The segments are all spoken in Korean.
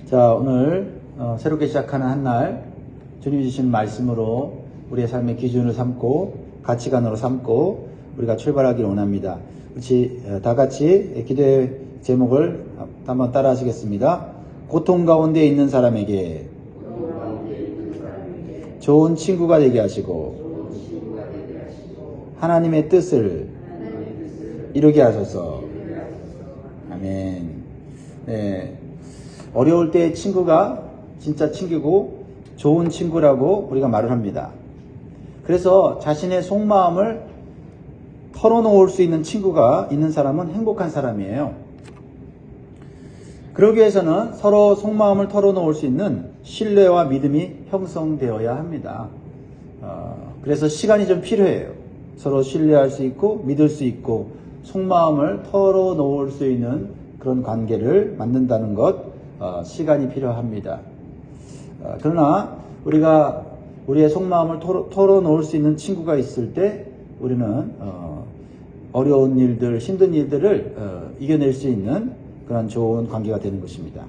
자, 오늘 새롭게 시작하는 한 날 주님이 주신 말씀으로 우리의 삶의 기준을 삼고 가치관으로 삼고 우리가 출발하기를 원합니다. 다 같이 기도의 제목을 한번 따라 하시겠습니다. 고통 가운데 있는 사람에게 좋은 친구가 되게 하시고 하나님의 뜻을 이루게 하소서. 아멘. 네. 어려울 때 친구가 진짜 친구고 좋은 친구라고 우리가 말을 합니다. 그래서 자신의 속마음을 털어놓을 수 있는 친구가 있는 사람은 행복한 사람이에요. 그러기 위해서는 서로 속마음을 털어놓을 수 있는 신뢰와 믿음이 형성되어야 합니다. 그래서 시간이 좀 필요해요. 서로 신뢰할 수 있고 믿을 수 있고 속마음을 털어놓을 수 있는 그런 관계를 만든다는 것, 시간이 필요합니다. 그러나 우리가 우리의 속마음을 털어놓을 수 있는 친구가 있을 때 우리는 어려운 일들, 힘든 일들을 이겨낼 수 있는 그런 좋은 관계가 되는 것입니다.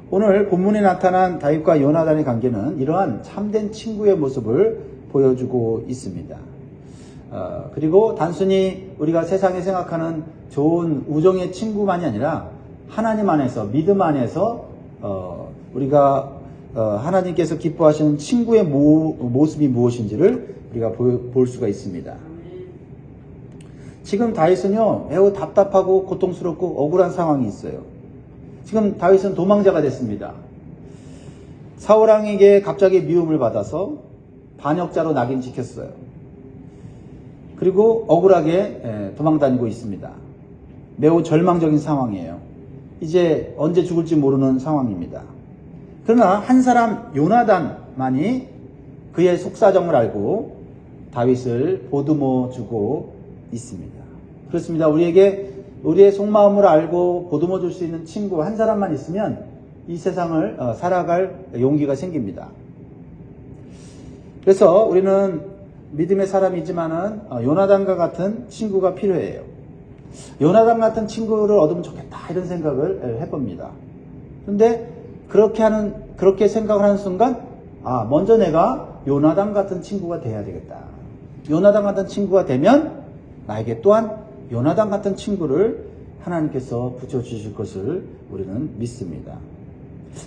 오늘 본문에 나타난 다윗과 요나단의 관계는 이러한 참된 친구의 모습을 보여주고 있습니다. 그리고 단순히 우리가 세상에 생각하는 좋은 우정의 친구만이 아니라 하나님 안에서, 믿음 안에서 우리가 하나님께서 기뻐하시는 친구의 모습이 무엇인지를 우리가 볼 수가 있습니다. 지금 다윗은요, 매우 답답하고 고통스럽고 억울한 상황이 있어요. 지금 다윗은 도망자가 됐습니다. 사울왕에게 갑자기 미움을 받아서 반역자로 낙인 찍혔어요. 그리고 억울하게 도망다니고 있습니다. 매우 절망적인 상황이에요. 이제 언제 죽을지 모르는 상황입니다. 그러나 한 사람 요나단만이 그의 속사정을 알고 다윗을 보듬어 주고 있습니다. 그렇습니다. 우리에게 우리의 속마음을 알고 보듬어 줄 수 있는 친구 한 사람만 있으면 이 세상을 살아갈 용기가 생깁니다. 그래서 우리는 믿음의 사람이지만은 요나단과 같은 친구가 필요해요. 요나단 같은 친구를 얻으면 좋겠다 이런 생각을 해봅니다. 그런데 그렇게 생각을 하는 순간 먼저 내가 요나단 같은 친구가 돼야 되겠다. 요나단 같은 친구가 되면 나에게 또한 요나단 같은 친구를 하나님께서 붙여주실 것을 우리는 믿습니다.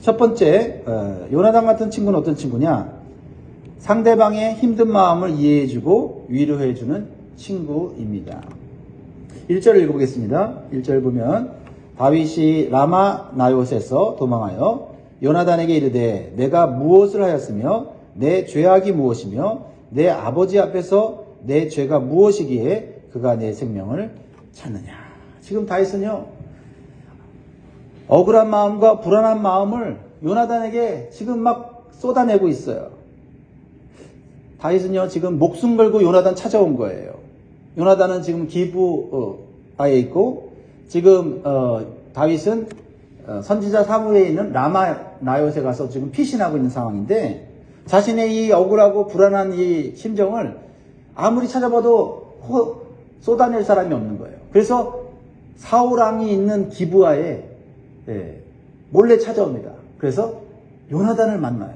첫 번째, 요나단 같은 친구는 어떤 친구냐? 상대방의 힘든 마음을 이해해주고 위로해주는 친구입니다. 1절을 읽어보겠습니다. 1절 보면 다윗이 라마 나요셋에서 도망하여 요나단에게 이르되 내가 무엇을 하였으며 내 죄악이 무엇이며 내 아버지 앞에서 내 죄가 무엇이기에 그가 내 생명을 찾느냐. 지금 다윗은요, 억울한 마음과 불안한 마음을 요나단에게 지금 막 쏟아내고 있어요. 다윗은요, 지금 목숨 걸고 요나단 찾아온 거예요. 요나단은 지금 기브아에 있고 지금 다윗은 선지자 사무엘에 있는 라마 나요세 가서 지금 피신하고 있는 상황인데 자신의 이 억울하고 불안한 이 심정을 아무리 찾아봐도 쏟아낼 사람이 없는 거예요. 그래서 사울왕이 있는 기브아에 몰래 찾아옵니다. 그래서 요나단을 만나요.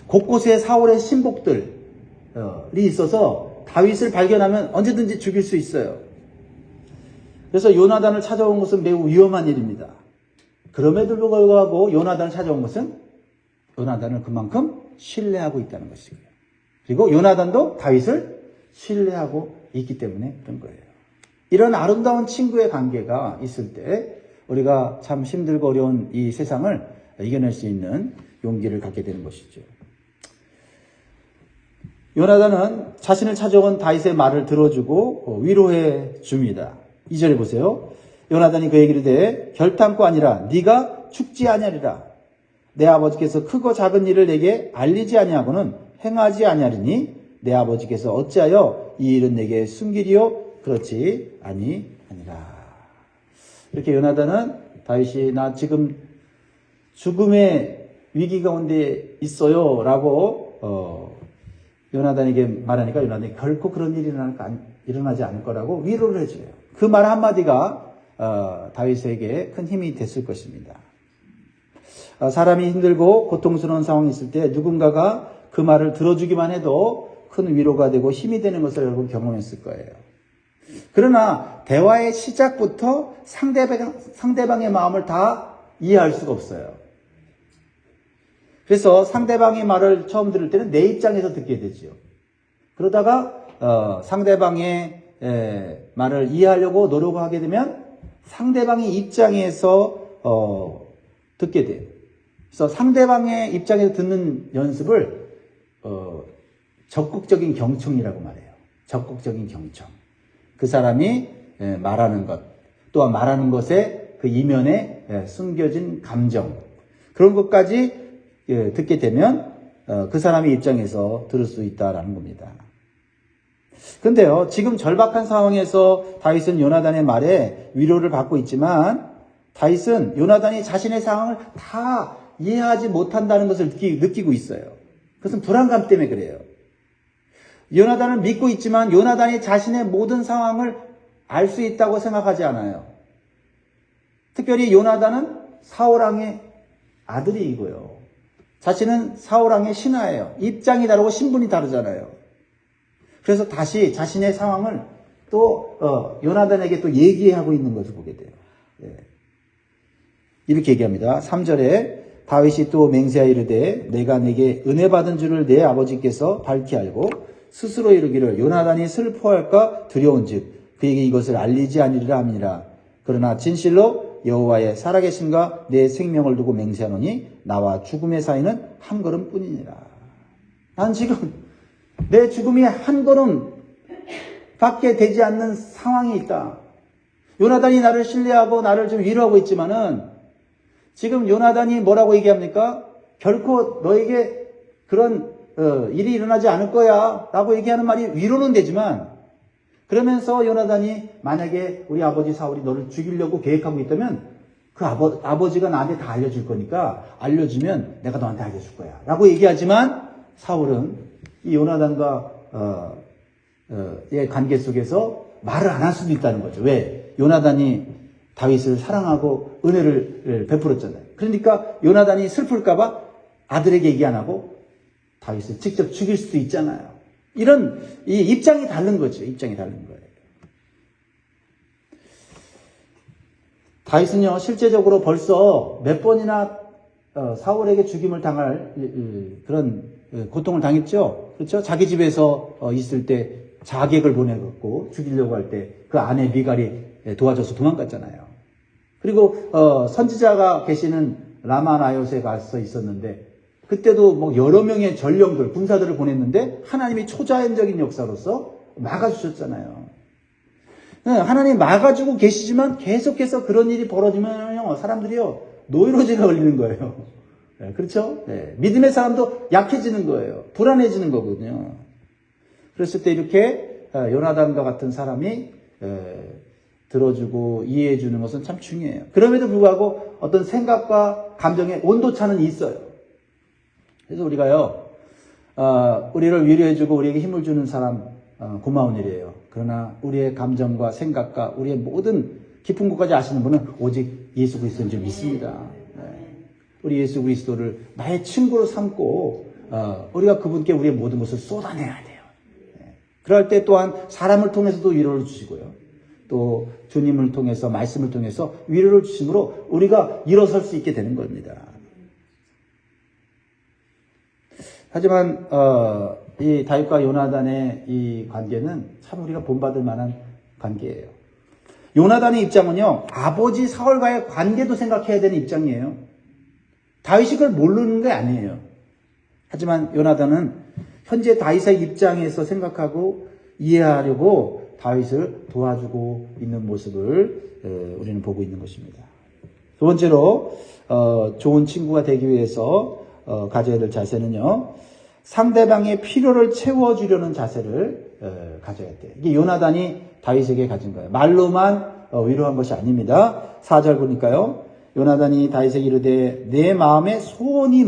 곳곳에 사울의 신복들이 있어서 다윗을 발견하면 언제든지 죽일 수 있어요. 그래서 요나단을 찾아온 것은 매우 위험한 일입니다. 그럼에도 불구하고 요나단을 찾아온 것은 요나단을 그만큼 신뢰하고 있다는 것이고요. 그리고 요나단도 다윗을 신뢰하고 있기 때문에 그런 거예요. 이런 아름다운 친구의 관계가 있을 때 우리가 참 힘들고 어려운 이 세상을 이겨낼 수 있는 용기를 갖게 되는 것이죠. 요나단은 자신을 찾아온 다윗의 말을 들어주고 위로해 줍니다. 2절에 보세요. 요나단이 그에게 이르되 결탄코 아니라 네가 죽지 아니하리라. 내 아버지께서 크고 작은 일을 내게 알리지 아니하고는 행하지 아니하리니 내 아버지께서 어찌하여 이 일은 내게 숨기리요? 그렇지 아니하니라. 이렇게 요나단은 다윗이 나 지금 죽음의 위기 가운데 있어요 라고 요나단에게 말하니까 요나단이 결코 그런 일이 일어나지 않을 거라고 위로를 해줘요. 그 말 한마디가 다윗에게 큰 힘이 됐을 것입니다. 사람이 힘들고 고통스러운 상황이 있을 때 누군가가 그 말을 들어주기만 해도 큰 위로가 되고 힘이 되는 것을 여러분 경험했을 거예요. 그러나 대화의 시작부터 상대방의 마음을 다 이해할 수가 없어요. 그래서 상대방의 말을 처음 들을 때는 내 입장에서 듣게 되죠. 그러다가 상대방의 말을 이해하려고 노력하게 되면 상대방의 입장에서 듣게 돼요. 그래서 상대방의 입장에서 듣는 연습을 적극적인 경청이라고 말해요. 적극적인 경청. 그 사람이 말하는 것, 또한 말하는 것에 그 이면에 숨겨진 감정, 그런 것까지 듣게 되면 그 사람의 입장에서 들을 수 있다라는 겁니다. 근데요, 지금 절박한 상황에서 다윗은 요나단의 말에 위로를 받고 있지만 다윗은 요나단이 자신의 상황을 다 이해하지 못한다는 것을 느끼고 있어요. 그것은 불안감 때문에 그래요. 요나단을 믿고 있지만 요나단이 자신의 모든 상황을 알 수 있다고 생각하지 않아요. 특별히 요나단은 사울왕의 아들이고요. 자신은 사울왕의 신하예요. 입장이 다르고 신분이 다르잖아요. 그래서 다시 자신의 상황을 또 요나단에게 또 얘기하고 있는 것을 보게 돼요. 이렇게 얘기합니다. 3절에 다윗이 또 맹세하여 이르되 내가 내게 은혜 받은 줄을 내 아버지께서 밝히 알고 스스로 이르기를 요나단이 슬퍼할까 두려운즉 그에게 이것을 알리지 아니리라 함이니라. 그러나 진실로 여호와의 살아계심과 내 생명을 두고 맹세하노니 나와 죽음의 사이는 한 걸음뿐이니라. 난 지금 내 죽음이 한 걸음 밖에 되지 않는 상황이 있다. 요나단이 나를 신뢰하고 나를 좀 위로하고 있지만은 지금 요나단이 뭐라고 얘기합니까? 결코 너에게 그런 일이 일어나지 않을 거야 라고 얘기하는 말이 위로는 되지만, 그러면서 요나단이 만약에 우리 아버지 사울이 너를 죽이려고 계획하고 있다면 그 아버지가 나한테 다 알려줄 거니까 알려주면 내가 너한테 알려줄 거야 라고 얘기하지만, 사울은 이 요나단과 의 관계 속에서 말을 안 할 수도 있다는 거죠. 왜? 요나단이 다윗을 사랑하고 은혜를 베풀었잖아요. 그러니까 요나단이 슬플까봐 아들에게 얘기 안 하고 다윗을 직접 죽일 수도 있잖아요. 이런 이 입장이 다른 거죠. 입장이 다른 거예요. 다윗은요, 실제적으로 벌써 몇 번이나 사울에게 죽임을 당할 그런 고통을 당했죠. 그렇죠? 자기 집에서 있을 때 자객을 보내갖고 죽이려고 할 때 그 아내 미갈이 도와줘서 도망갔잖아요. 그리고 선지자가 계시는 라마나요스에 가서 있었는데 그때도 뭐 여러 명의 전령들, 군사들을 보냈는데 하나님이 초자연적인 역사로서 막아주셨잖아요. 하나님 막아주고 계시지만 계속해서 그런 일이 벌어지면 사람들이요, 노이로제가 걸리는 거예요. 그렇죠? 믿음의 사람도 약해지는 거예요. 불안해지는 거거든요. 그랬을 때 이렇게 요나단과 같은 사람이 들어주고 이해해주는 것은 참 중요해요. 그럼에도 불구하고 어떤 생각과 감정의 온도차는 있어요. 그래서 우리가요, 우리를 위로해주고 우리에게 힘을 주는 사람 고마운 일이에요. 그러나 우리의 감정과 생각과 우리의 모든 깊은 곳까지 아시는 분은 오직 예수 그리스도인 줄 믿습니다. 우리 예수 그리스도를 나의 친구로 삼고 우리가 그분께 우리의 모든 것을 쏟아내야 돼요. 그럴 때 또한 사람을 통해서도 위로를 주시고요. 또 주님을 통해서, 말씀을 통해서 위로를 주심으로 우리가 일어설 수 있게 되는 겁니다. 하지만 이 다윗과 요나단의 이 관계는 참 우리가 본받을 만한 관계예요. 요나단의 입장은요, 아버지 사울과의 관계도 생각해야 되는 입장이에요. 다윗이 그걸 모르는 게 아니에요. 하지만 요나단은 현재 다윗의 입장에서 생각하고 이해하려고 다윗을 도와주고 있는 모습을 우리는 보고 있는 것입니다. 두 번째로 좋은 친구가 되기 위해서 가져야 될 자세는요, 상대방의 필요를 채워주려는 자세를 가져야 돼요. 이게 요나단이 다윗에게 가진 거예요. 말로만 위로한 것이 아닙니다. 4절 보니까요, 요나단이 다윗에게 이르되 내 마음의 소원이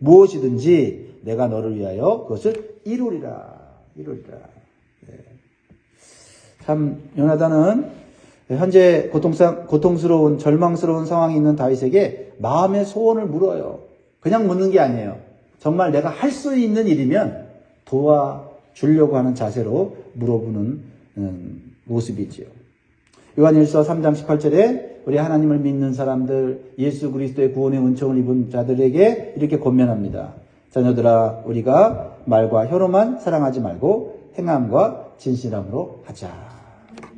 무엇이든지 내가 너를 위하여 그것을 이루리라. 참 요나단은 현재 고통스러운 절망스러운 상황이 있는 다윗에게 마음의 소원을 물어요. 그냥 묻는 게 아니에요. 정말 내가 할 수 있는 일이면 도와주려고 하는 자세로 물어보는 모습이지요. 요한일서 3장 18절에 우리 하나님을 믿는 사람들, 예수 그리스도의 구원의 은총을 입은 자들에게 이렇게 권면합니다. 자녀들아, 우리가 말과 혀로만 사랑하지 말고 행함과 진실함으로 하자.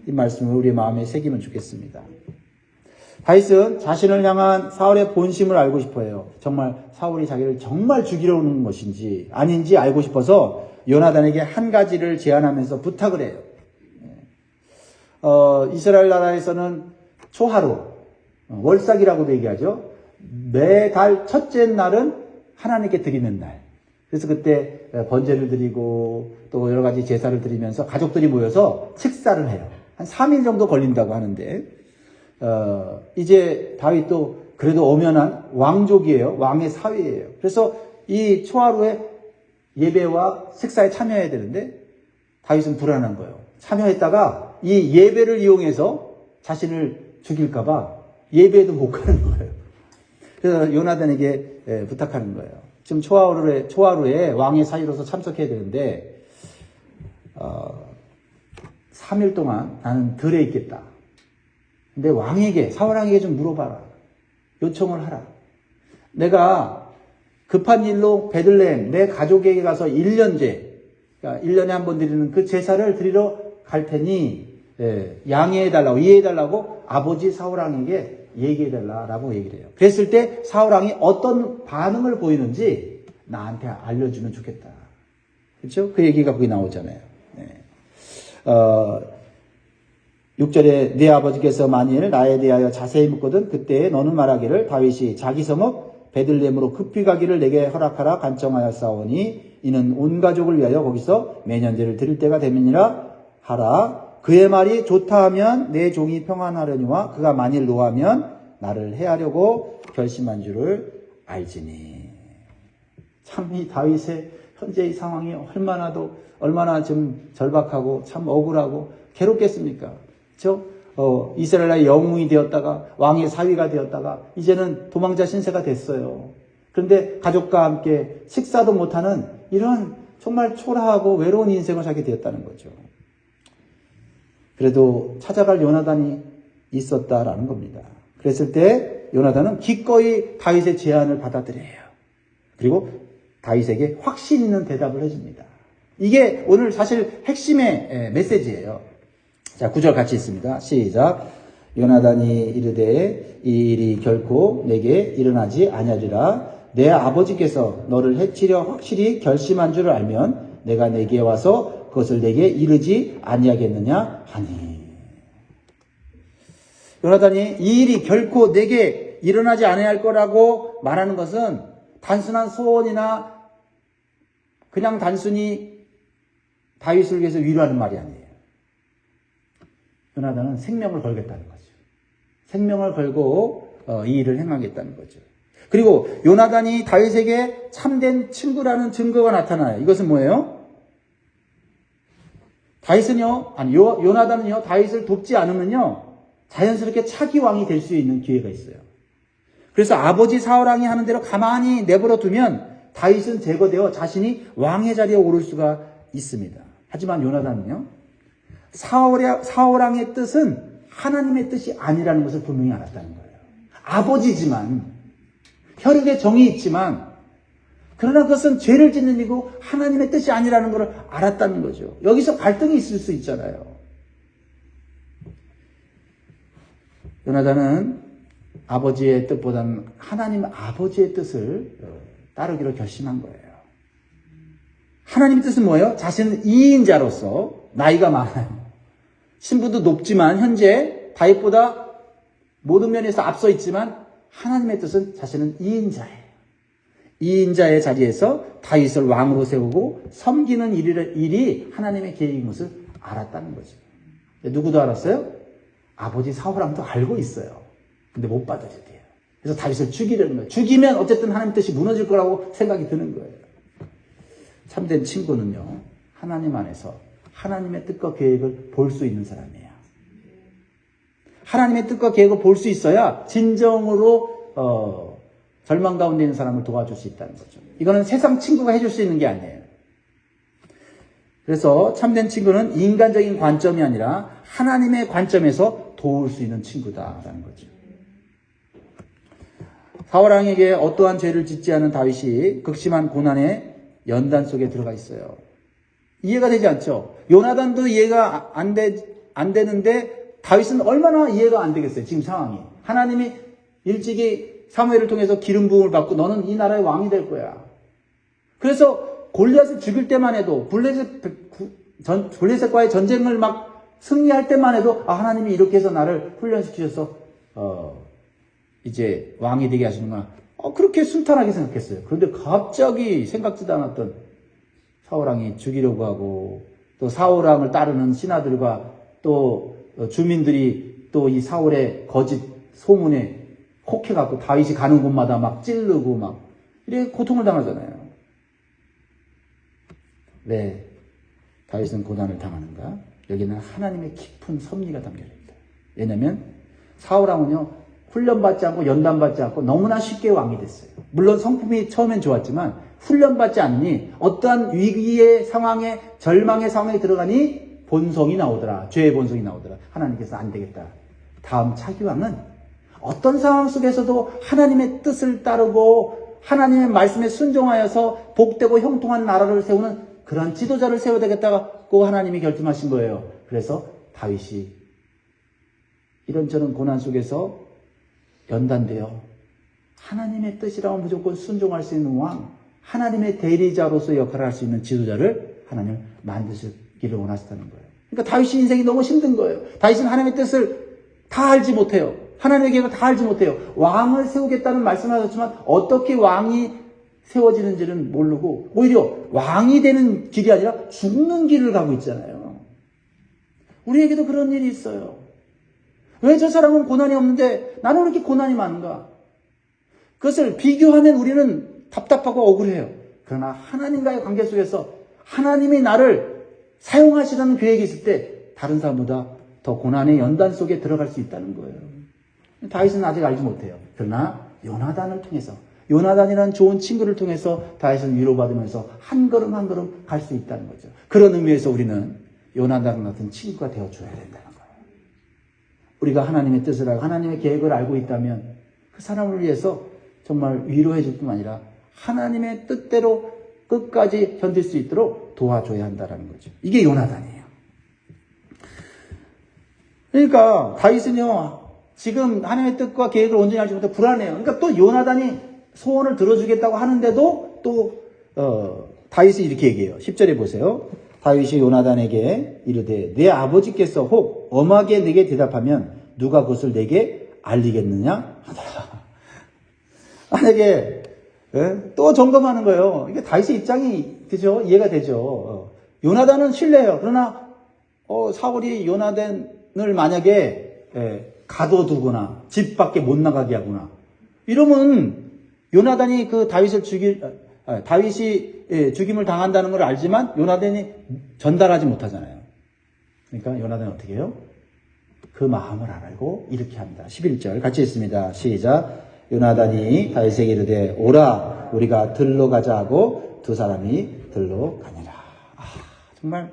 이 말씀을 우리 마음에 새기면 좋겠습니다. 다윗은 자신을 향한 사울의 본심을 알고 싶어해요. 정말 사울이 자기를 정말 죽이려 하는 것인지 아닌지 알고 싶어서 요나단에게 한 가지를 제안하면서 부탁을 해요. 이스라엘 나라에서는 초하루, 월삭이라고도 얘기하죠. 매달 첫째 날은 하나님께 드리는 날. 그래서 그때 번제를 드리고 또 여러 가지 제사를 드리면서 가족들이 모여서 식사를 해요. 한 3일 정도 걸린다고 하는데, 이제 다윗도 그래도 엄연한 왕족이에요. 왕의 사위예요. 그래서 이 초하루에 예배와 식사에 참여해야 되는데 다윗은 불안한 거예요. 참여했다가 이 예배를 이용해서 자신을 죽일까봐 예배에도 못 가는 거예요. 그래서 요나단에게 부탁하는 거예요. 지금 초하루에 왕의 사위로서 참석해야 되는데 3일 동안 나는 들에 있겠다. 근데 사울왕에게 좀 물어봐라. 요청을 하라. 내가 급한 일로 베들레헴 내 가족에게 가서 1년째, 그러니까 1년에 한 번 드리는 그 제사를 드리러 갈 테니 이해해달라고 아버지 사울왕에게 얘기해달라고 얘기를 해요. 그랬을 때 사울왕이 어떤 반응을 보이는지 나한테 알려주면 좋겠다. 그렇죠? 그 얘기가 거기 나오잖아요. 6절에 네 아버지께서 만일 나에 대하여 자세히 묻거든 그때 너는 말하기를 다윗이 자기 성읍 베들레헴으로 급히 가기를 내게 허락하라 간청하였사오니 이는 온 가족을 위하여 거기서 매년제를 드릴 때가 되면이라 하라. 그의 말이 좋다 하면 내 종이 평안하려니와 그가 만일 노하면 나를 해하려고 결심한 줄을 알지니. 참 이 다윗의 현재의 상황이 얼마나 좀 절박하고 참 억울하고 괴롭겠습니까? 그렇죠? 이스라엘의 영웅이 되었다가 왕의 사위가 되었다가 이제는 도망자 신세가 됐어요. 그런데 가족과 함께 식사도 못하는 이런 정말 초라하고 외로운 인생을 살게 되었다는 거죠. 그래도 찾아갈 요나단이 있었다라는 겁니다. 그랬을 때 요나단은 기꺼이 다윗의 제안을 받아들여요. 그리고 다윗에게 확신 있는 대답을 해줍니다. 이게 오늘 사실 핵심의 메시지예요. 자, 9절 같이 있습니다. 시작. 요나단이 이르되 이 일이 결코 내게 일어나지 아니하리라. 내 아버지께서 너를 해치려 확실히 결심한 줄을 알면 내가 내게 와서 그것을 내게 이르지 아니하겠느냐 하니. 요나단이 이 일이 결코 내게 일어나지 아니할 거라고 말하는 것은 단순한 소원이나 그냥 단순히 다윗을 위해서 위로하는 말이 아니에요. 요나단은 생명을 걸겠다는 거죠. 생명을 걸고 이 일을 행하겠다는 거죠. 그리고 요나단이 다윗에게 참된 친구라는 증거가 나타나요. 이것은 뭐예요? 요나단은요, 다윗을 돕지 않으면요, 자연스럽게 차기 왕이 될 수 있는 기회가 있어요. 그래서 아버지 사울왕이 하는 대로 가만히 내버려 두면 다윗은 제거되어 자신이 왕의 자리에 오를 수가 있습니다. 하지만 요나단은요, 사울왕의 뜻은 하나님의 뜻이 아니라는 것을 분명히 알았다는 거예요. 아버지지만, 혈육의 정이 있지만, 그러나 그것은 죄를 짓는 일이고 하나님의 뜻이 아니라는 것을 알았다는 거죠. 여기서 갈등이 있을 수 있잖아요. 요나단은 아버지의 뜻보다는 하나님 아버지의 뜻을 따르기로 결심한 거예요. 하나님의 뜻은 뭐예요? 자신은 2인자로서 나이가 많아요. 신분도 높지만 현재 다윗보다 모든 면에서 앞서 있지만 하나님의 뜻은 자신은 2인자예요. 2인자의 자리에서 다윗을 왕으로 세우고 섬기는 일이 하나님의 계획인 것을 알았다는 거죠. 누구도 알았어요? 아버지 사울왕도 알고 있어요. 근데 못 받아들여요. 그래서 다윗을 죽이려는 거예요. 죽이면 어쨌든 하나님 뜻이 무너질 거라고 생각이 드는 거예요. 참된 친구는요, 하나님 안에서 하나님의 뜻과 계획을 볼 수 있는 사람이에요. 하나님의 뜻과 계획을 볼 수 있어야 진정으로 절망 가운데 있는 사람을 도와줄 수 있다는 거죠. 이거는 세상 친구가 해줄 수 있는 게 아니에요. 그래서 참된 친구는 인간적인 관점이 아니라 하나님의 관점에서 도울 수 있는 친구다라는 거죠. 사울왕에게 어떠한 죄를 짓지 않은 다윗이 극심한 고난의 연단 속에 들어가 있어요. 이해가 되지 않죠? 요나단도 이해가 안 되는데 다윗은 얼마나 이해가 안 되겠어요, 지금 상황이. 하나님이 일찍이 사무엘을 통해서 기름 부음을 받고 너는 이 나라의 왕이 될 거야. 그래서 골리앗을 죽일 때만 해도 블레셋과의 전쟁을 막 승리할 때만 해도 하나님이 이렇게 해서 나를 훈련시키셔서 이제 왕이 되게 하시는구나. 그렇게 순탄하게 생각했어요. 그런데 갑자기 생각지도 않았던 사울왕이 죽이려고 하고 또 사울왕을 따르는 신하들과 또 주민들이 또 이 사울의 거짓 소문에 혹해갖고 다윗이 가는 곳마다 막 찌르고 막 이렇게 고통을 당하잖아요. 왜 다윗은 고난을 당하는가? 여기는 하나님의 깊은 섭리가 담겨 있다. 왜냐하면 사울왕은요 훈련받지 않고 연단받지 않고 너무나 쉽게 왕이 됐어요. 물론 성품이 처음엔 좋았지만 훈련받지 않으니 어떠한 위기의 상황에 절망의 상황에 들어가니 본성이 나오더라. 죄의 본성이 나오더라. 하나님께서 안 되겠다. 다음 차기왕은 어떤 상황 속에서도 하나님의 뜻을 따르고 하나님의 말씀에 순종하여서 복되고 형통한 나라를 세우는 그런 지도자를 세워야 되겠다고 하나님이 결심하신 거예요. 그래서 다윗이 이런저런 고난 속에서 연단되어 하나님의 뜻이라면 무조건 순종할 수 있는 왕, 하나님의 대리자로서 역할을 할 수 있는 지도자를 하나님 만드시기를 원하셨다는 거예요. 그러니까 다윗의 인생이 너무 힘든 거예요. 다윗은 하나님의 뜻을 다 알지 못해요. 하나님의 계획을 다 알지 못해요. 왕을 세우겠다는 말씀을 하셨지만 어떻게 왕이 세워지는지는 모르고 오히려 왕이 되는 길이 아니라 죽는 길을 가고 있잖아요. 우리에게도 그런 일이 있어요. 왜 저 사람은 고난이 없는데 나는 왜 이렇게 고난이 많은가? 그것을 비교하면 우리는 답답하고 억울해요. 그러나 하나님과의 관계 속에서 하나님이 나를 사용하시라는 계획이 있을 때 다른 사람보다 더 고난의 연단 속에 들어갈 수 있다는 거예요. 다윗은 아직 알지 못해요. 그러나 요나단을 통해서 요나단이라는 좋은 친구를 통해서 다윗은 위로받으면서 한 걸음 한 걸음 갈 수 있다는 거죠. 그런 의미에서 우리는 요나단 같은 친구가 되어줘야 된다는 거예요. 우리가 하나님의 뜻을 알고 하나님의 계획을 알고 있다면 그 사람을 위해서 정말 위로해 줄 뿐만 아니라 하나님의 뜻대로 끝까지 견딜 수 있도록 도와줘야 한다는 거죠. 이게 요나단이에요. 그러니까 다윗은요 지금 하나님의 뜻과 계획을 온전히 알지 못해 불안해요. 그러니까 또 요나단이 소원을 들어주겠다고 하는데도 또 다윗이 이렇게 얘기해요. 10절에 보세요. 다윗이 요나단에게 이르되 내 아버지께서 혹 엄하게 내게 대답하면 누가 그것을 내게 알리겠느냐 하더라. 만약에 또 점검하는 거예요. 이게 다윗의 입장이 그죠? 이해가 되죠. 요나단은 신뢰해요. 그러나 사울이 요나단을 만약에 가둬두거나 집 밖에 못 나가게 하거나 이러면 요나단이 그 다윗이 죽임을 당한다는 걸 알지만 요나단이 전달하지 못하잖아요. 그러니까 요나단이 어떻게 해요? 그 마음을 알고 이렇게 합니다. 11절 같이 읽습니다. 시작. 요나단이 다윗에게 이르되 오라 우리가 들로 가자 하고 두 사람이 들로 가니라. 정말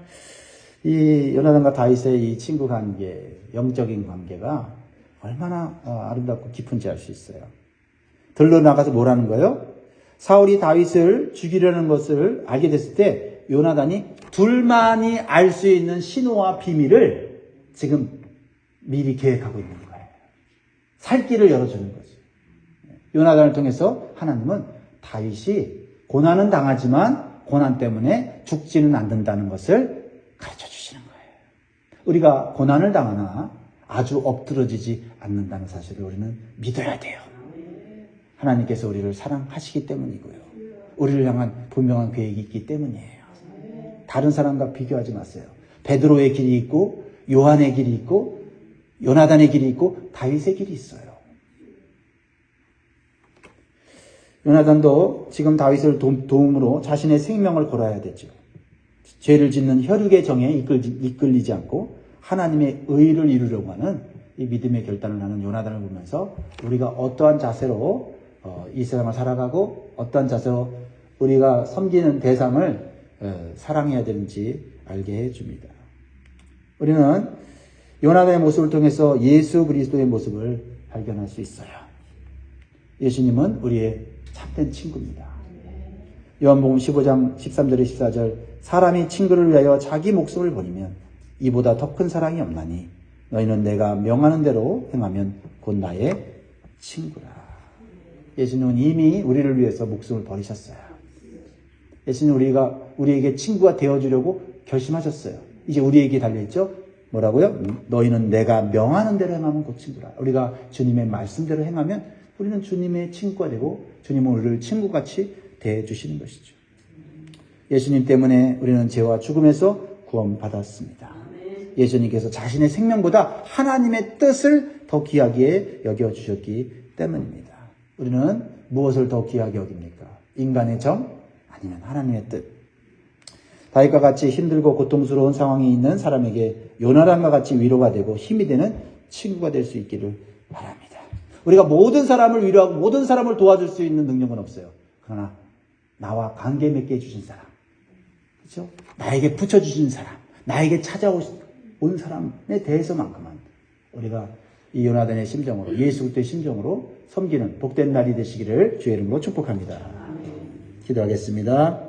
이 요나단과 다윗의 이 친구 관계, 영적인 관계가 얼마나 아름답고 깊은지 알 수 있어요. 들로 나가서 뭐라는 거예요? 사울이 다윗을 죽이려는 것을 알게 됐을 때 요나단이 둘만이 알 수 있는 신호와 비밀을 지금 미리 계획하고 있는 거예요. 살 길을 열어주는 거죠. 요나단을 통해서 하나님은 다윗이 고난은 당하지만 고난 때문에 죽지는 않는다는 것을 가르쳐 주시는 거예요. 우리가 고난을 당하나 아주 엎드러지지 않는다는 사실을 우리는 믿어야 돼요. 하나님께서 우리를 사랑하시기 때문이고요. 우리를 향한 분명한 계획이 있기 때문이에요. 다른 사람과 비교하지 마세요. 베드로의 길이 있고 요한의 길이 있고 요나단의 길이 있고 다윗의 길이 있어요. 요나단도 지금 다윗을 도움으로 자신의 생명을 걸어야 되죠. 죄를 짓는 혈육의 정에 이끌리지 않고 하나님의 의를 이루려고 하는 이 믿음의 결단을 하는 요나단을 보면서 우리가 어떠한 자세로 이 세상을 살아가고 어떠한 자세로 우리가 섬기는 대상을 사랑해야 되는지 알게 해줍니다. 우리는 요나단의 모습을 통해서 예수 그리스도의 모습을 발견할 수 있어요. 예수님은 우리의 참된 친구입니다. 요한복음 15장 13절에 14절 사람이 친구를 위하여 자기 목숨을 버리면 이보다 더 큰 사랑이 없나니 너희는 내가 명하는 대로 행하면 곧 나의 친구라. 예수님은 이미 우리를 위해서 목숨을 버리셨어요. 예수님은 우리에게 친구가 되어주려고 결심하셨어요. 이제 우리에게 달려있죠. 뭐라고요? 너희는 내가 명하는 대로 행하면 곧 친구라. 우리가 주님의 말씀대로 행하면 우리는 주님의 친구가 되고 주님은 우리를 친구같이 대해주시는 것이죠. 예수님 때문에 우리는 죄와 죽음에서 구원받았습니다. 예수님께서 자신의 생명보다 하나님의 뜻을 더 귀하게 여겨주셨기 때문입니다. 우리는 무엇을 더 귀하게 여깁니까? 인간의 정? 아니면 하나님의 뜻? 다윗과 같이 힘들고 고통스러운 상황이 있는 사람에게 요나단과 같이 위로가 되고 힘이 되는 친구가 될 수 있기를 바랍니다. 우리가 모든 사람을 위로하고 모든 사람을 도와줄 수 있는 능력은 없어요. 그러나 나와 관계 맺게 해주신 사람, 그렇죠? 나에게 붙여주신 사람, 나에게 찾아온 사람에 대해서만큼은 우리가 이 요나단의 심정으로, 예수 그리스도의 심정으로 섬기는 복된 날이 되시기를 주의 이름으로 축복합니다. 기도하겠습니다.